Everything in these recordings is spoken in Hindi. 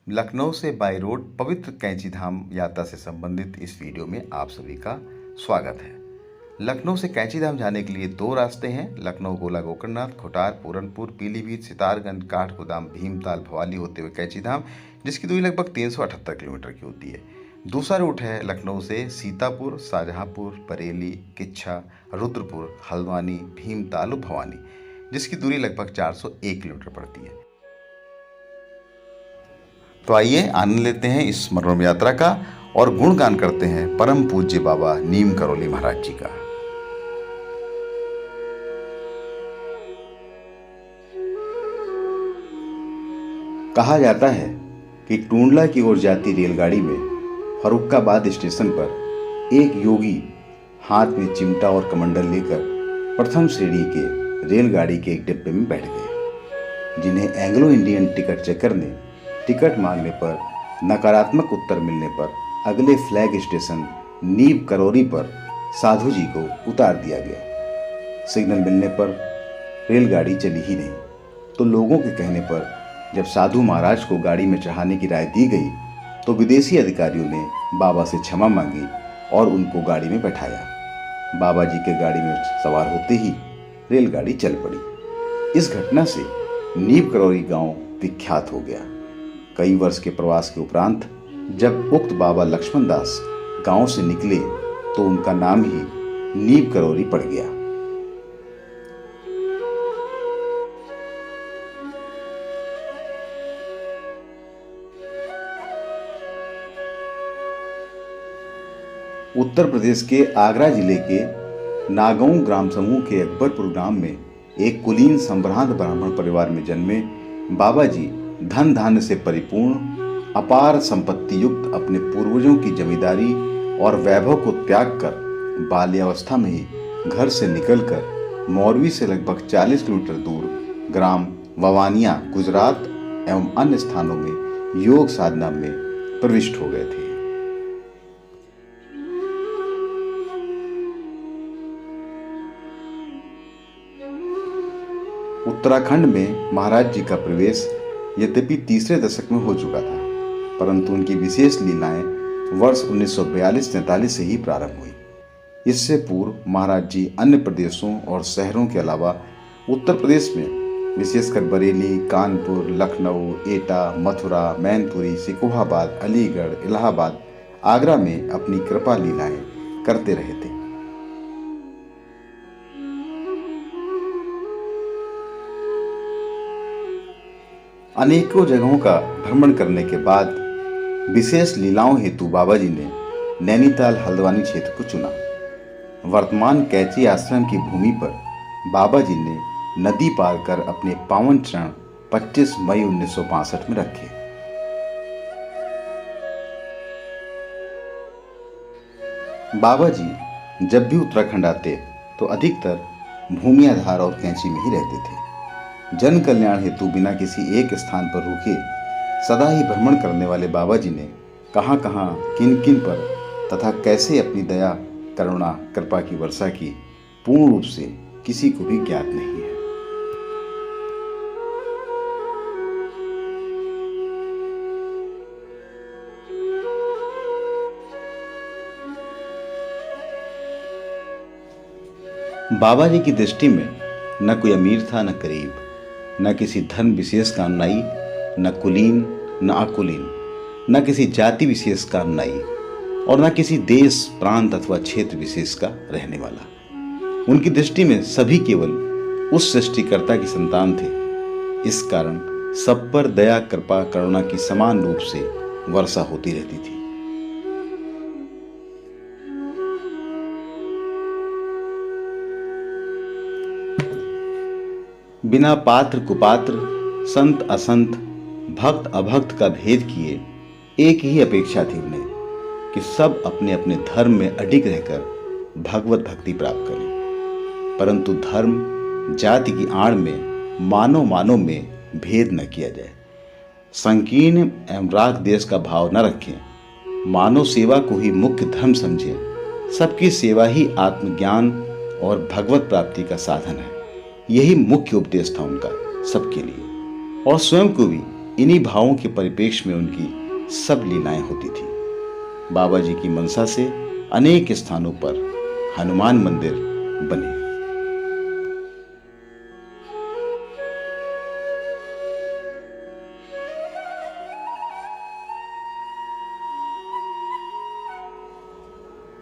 लखनऊ से बाय रोड पवित्र कैंची धाम यात्रा से संबंधित इस वीडियो में आप सभी का स्वागत है। लखनऊ से कैंची धाम जाने के लिए दो रास्ते हैं। लखनऊ गोला गोकर्णनाथ, खुटार, पूरनपुर, पीलीभीत, सितारगंज, काठगोदाम, भीमताल, भवाली होते हुए कैंची धाम, जिसकी दूरी लगभग 378 किलोमीटर की होती है। दूसरा रूट है लखनऊ से सीतापुर, शाहजहांपुर, बरेली, किच्छा, रुद्रपुर, हल्द्वानी, भीमताल, भवानी, जिसकी दूरी लगभग 401 किलोमीटर पड़ती है। तो आइए आनंद लेते हैं इस मनोरम यात्रा का और गुणगान करते हैं परम पूज्य बाबा नीम करौली महाराज जी का। कहा जाता है कि टूंडला की ओर जाती रेलगाड़ी में फर्रुखाबाद स्टेशन पर एक योगी हाथ में चिमटा और कमंडल लेकर प्रथम श्रेणी के रेलगाड़ी के एक डिब्बे में बैठ गए, जिन्हें एंग्लो इंडियन टिकट चेकर ने टिकट मांगने पर नकारात्मक उत्तर मिलने पर अगले फ्लैग स्टेशन नीम करौली पर साधु जी को उतार दिया गया। सिग्नल मिलने पर रेलगाड़ी चली ही नहीं, तो लोगों के कहने पर जब साधु महाराज को गाड़ी में चढ़ाने की राय दी गई तो विदेशी अधिकारियों ने बाबा से क्षमा मांगी और उनको गाड़ी में बैठाया। बाबा जी के गाड़ी में सवार होते ही रेलगाड़ी चल पड़ी। इस घटना से नीम करौली गांव विख्यात हो गया। कई वर्ष के प्रवास के उपरांत जब उक्त बाबा लक्ष्मण दास गांव से निकले तो उनका नाम ही नीम करौली पड़ गया। उत्तर प्रदेश के आगरा जिले के नागौं ग्राम समूह के अकबरपुर ग्राम में एक कुलीन संभ्रांत ब्राह्मण परिवार में जन्मे बाबा जी धन धान्य से परिपूर्ण अपार संपत्ति युक्त अपने पूर्वजों की जमींदारी और वैभव को त्याग कर बाल्यावस्था में ही घर से निकलकर मौरवी से लगभग 40 किलोमीटर दूर ग्राम ववानिया, गुजरात एवं अन्य स्थानों में योग साधना में प्रविष्ट हो गए थे। उत्तराखंड में महाराज जी का प्रवेश यद्यपि तीसरे दशक में हो चुका था, परंतु उनकी विशेष लीलाएं वर्ष 1942-43 से ही प्रारंभ हुई। इससे पूर्व महाराज जी अन्य प्रदेशों और शहरों के अलावा उत्तर प्रदेश में विशेषकर बरेली, कानपुर, लखनऊ, एटा, मथुरा, मैनपुरी, सिकोहाबाद, अलीगढ़, इलाहाबाद, आगरा में अपनी कृपा लीलाएं करते रहे थे। अनेकों जगहों का भ्रमण करने के बाद विशेष लीलाओं हेतु बाबा जी ने नैनीताल हल्द्वानी क्षेत्र को चुना। वर्तमान कैची आश्रम की भूमि पर बाबा जी ने नदी पार कर अपने पावन चरण 25 मई 1962 में रखे। बाबा जी जब भी उत्तराखंड आते तो अधिकतर भूमि आधार और कैंची में ही रहते थे। जन कल्याण हेतु बिना किसी एक स्थान पर रुके सदा ही भ्रमण करने वाले बाबा जी ने कहां कहां, किन किन पर तथा कैसे अपनी दया, करुणा, कृपा की वर्षा की, पूर्ण रूप से किसी को भी ज्ञात नहीं है। बाबा जी की दृष्टि में न कोई अमीर था न गरीब, न किसी धर्म विशेष का अनुयायी, न कुलीन न अकुलीन, न किसी जाति विशेष का अनुयायी और न किसी देश, प्रांत अथवा क्षेत्र विशेष का रहने वाला। उनकी दृष्टि में सभी केवल उस सृष्टिकर्ता की संतान थे। इस कारण सब पर दया, कृपा, करुणा की समान रूप से वर्षा होती रहती थी। बिना पात्र कुपात्र, संत असंत, भक्त अभक्त का भेद किए एक ही अपेक्षा थी उन्हें कि सब अपने अपने धर्म में अडिग रहकर भगवत भक्ति प्राप्त करें, परंतु धर्म जाति की आड़ में मानव में भेद न किया जाए। संकीर्ण एवं राग देश का भाव न रखें, मानव सेवा को ही मुख्य धर्म समझें। सबकी सेवा ही आत्मज्ञान और भगवत प्राप्ति का साधन है। यही मुख्य उपदेश था उनका सबके लिए, और स्वयं को भी इन्हीं भावों के परिप्रेक्ष्य में उनकी सब लीलाएं होती थी। बाबा जी की मनसा से अनेक स्थानों पर हनुमान मंदिर बने।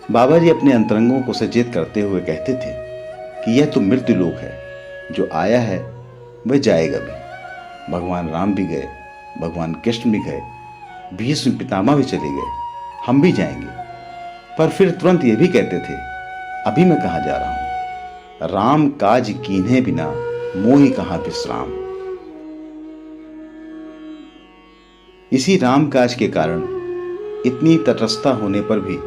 बाबा जी अपने अंतरंगों को सचेत करते हुए कहते थे कि यह तो मृत्यु लोक है, जो आया है वह जाएगा भी। भगवान राम भी गए, भगवान कृष्ण भी गए, भीष्म पितामह भी चले गए, हम भी जाएंगे। पर फिर तुरंत ये भी कहते थे, अभी मैं कहाँ जा रहा हूं, राम काज कीन्हे बिना मोहि कहाँ विश्राम। इसी राम काज के कारण इतनी तटस्थता होने पर भी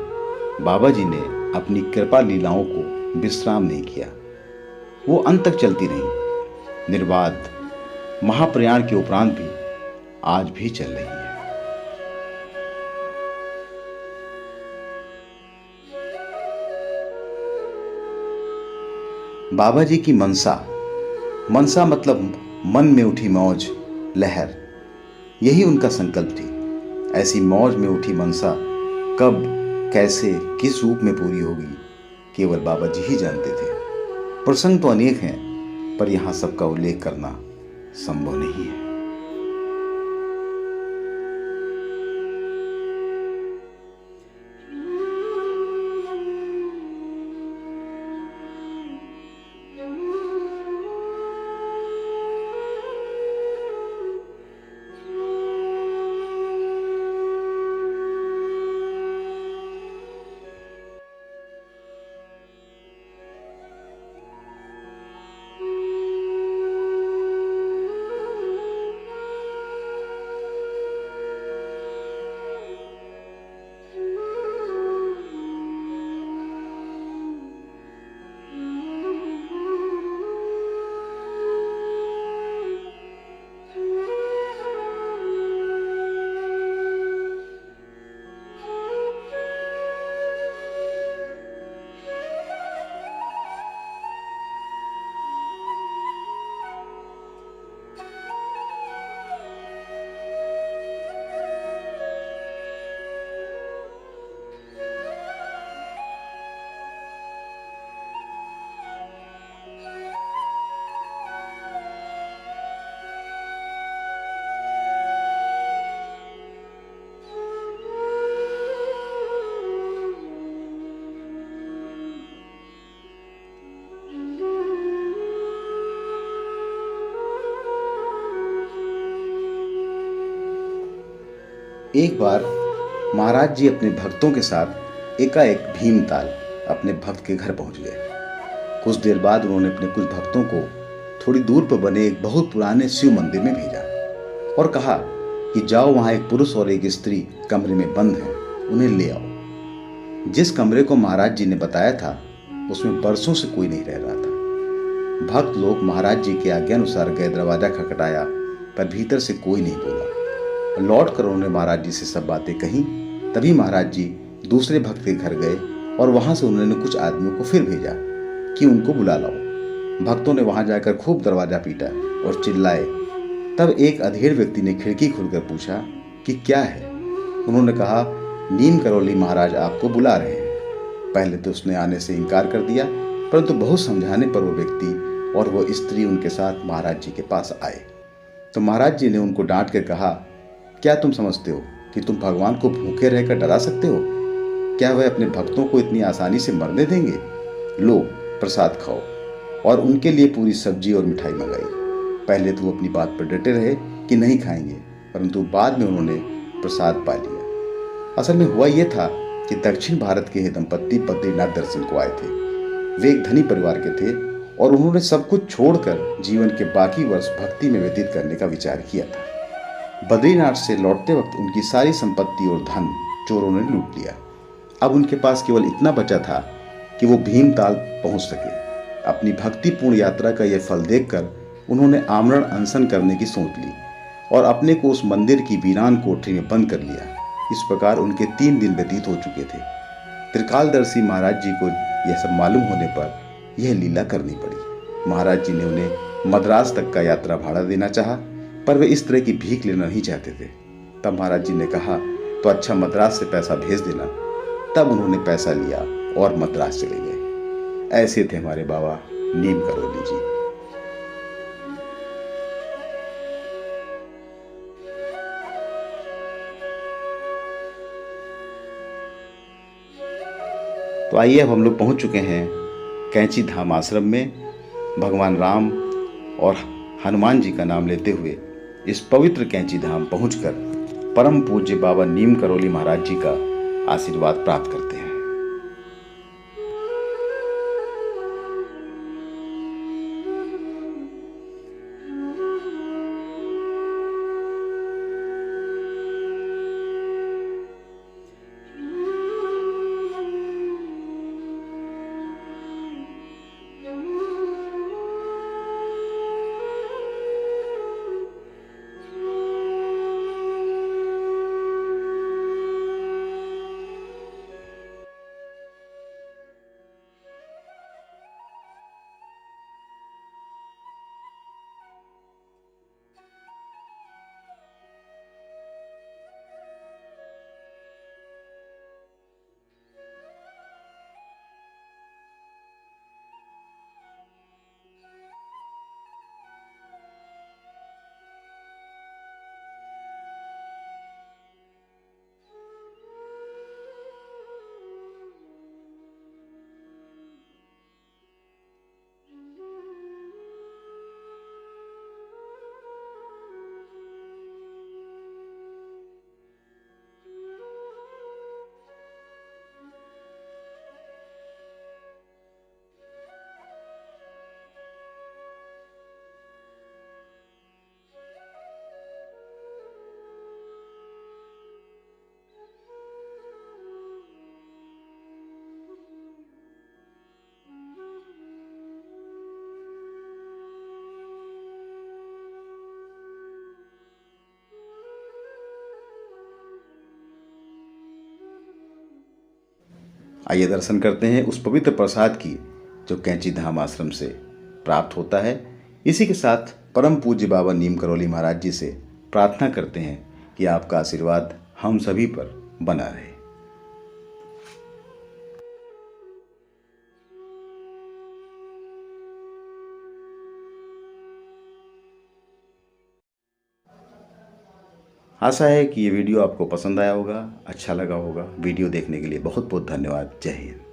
बाबा जी ने अपनी कृपा लीलाओं को विश्राम नहीं किया। वो अंत तक चलती रहीं, निर्बाध, महाप्रयाण के उपरांत भी आज भी चल रही है। बाबा जी की मनसा, मनसा मतलब मन में उठी मौज, लहर, यही उनका संकल्प थी। ऐसी मौज में उठी मनसा कब, कैसे, किस रूप में पूरी होगी, केवल बाबा जी ही जानते थे। प्रसंग तो अनेक हैं, पर यहां सबका उल्लेख करना संभव नहीं है। एक बार महाराज जी अपने भक्तों के साथ एकाएक भीमताल अपने भक्त के घर पहुंच गए। कुछ देर बाद उन्होंने अपने कुछ भक्तों को थोड़ी दूर पर बने एक बहुत पुराने शिव मंदिर में भेजा और कहा कि जाओ, वहां एक पुरुष और एक स्त्री कमरे में बंद हैं, उन्हें ले आओ। जिस कमरे को महाराज जी ने बताया था उसमें बरसों से कोई नहीं रह रहा था। भक्त लोग महाराज जी के आज्ञानुसार गए, दरवाजा खटखटाया, पर भीतर से कोई नहीं बोला। लौट कर उन्होंने महाराज जी से सब बातें कही। तभी महाराज जी दूसरे भक्त के घर गए और वहां से उन्होंने कुछ आदमियों को फिर भेजा कि उनको बुला लाओ। भक्तों ने वहां जाकर खूब दरवाजा पीटा और चिल्लाए। तब एक अधेड़ व्यक्ति ने खिड़की खोलकर पूछा कि क्या है। उन्होंने कहा, नीम करौली महाराज आपको बुला रहे हैं। पहले तो उसने आने से इनकार कर दिया, परंतु बहुत समझाने पर वो व्यक्ति और वो स्त्री उनके साथ महाराज जी के पास आए। तो महाराज जी ने उनको डांट कर कहा, क्या तुम समझते हो कि तुम भगवान को भूखे रहकर डरा सकते हो? क्या वह अपने भक्तों को इतनी आसानी से मरने देंगे? लो, प्रसाद खाओ। और उनके लिए पूरी सब्जी और मिठाई मंगाई। पहले तो वो अपनी बात पर डटे रहे कि नहीं खाएंगे, परंतु बाद में उन्होंने प्रसाद पा लिया। असल में हुआ ये था कि दक्षिण भारत के दंपत्ति बद्रीनाथ दर्शन को आए थे। वे एक धनी परिवार के थे और उन्होंने सब कुछ छोड़कर जीवन के बाकी वर्ष भक्ति में व्यतीत करने का विचार किया था। बद्रीनाथ से लौटते वक्त उनकी सारी संपत्ति और धन चोरों ने लूट लिया। अब उनके पास केवल इतना बचा था कि वो भीमताल पहुंच सके। अपनी भक्तिपूर्ण यात्रा का यह फल देखकर उन्होंने आमरण अनशन करने की सोच ली और अपने को उस मंदिर की वीरान कोठरी में बंद कर लिया। इस प्रकार उनके 3 दिन व्यतीत हो चुके थे। त्रिकालदर्शी महाराज जी को यह सब मालूम होने पर यह लीला करनी पड़ी। महाराज जी ने उन्हें मद्रास तक का यात्रा भाड़ा देना चाहा, पर वे इस तरह की भीख लेना नहीं चाहते थे। तब महाराज जी ने कहा, तो अच्छा मद्रास से पैसा भेज देना। तब उन्होंने पैसा लिया और मद्रास चले गए। ऐसे थे हमारे बाबा नीम करोली जी। तो आइए, अब हम लोग पहुंच चुके हैं कैंची धाम आश्रम में। भगवान राम और हनुमान जी का नाम लेते हुए इस पवित्र कैंची धाम पहुंचकर परम पूज्य बाबा नीम करोली महाराज जी का आशीर्वाद प्राप्त करते हैं। आइए दर्शन करते हैं उस पवित्र प्रसाद की जो कैंची धाम आश्रम से प्राप्त होता है। इसी के साथ परम पूज्य बाबा नीम करोली महाराज जी से प्रार्थना करते हैं कि आपका आशीर्वाद हम सभी पर बना रहे। आशा है कि ये वीडियो आपको पसंद आया होगा, अच्छा लगा होगा। वीडियो देखने के लिए बहुत बहुत धन्यवाद। जय हिंद।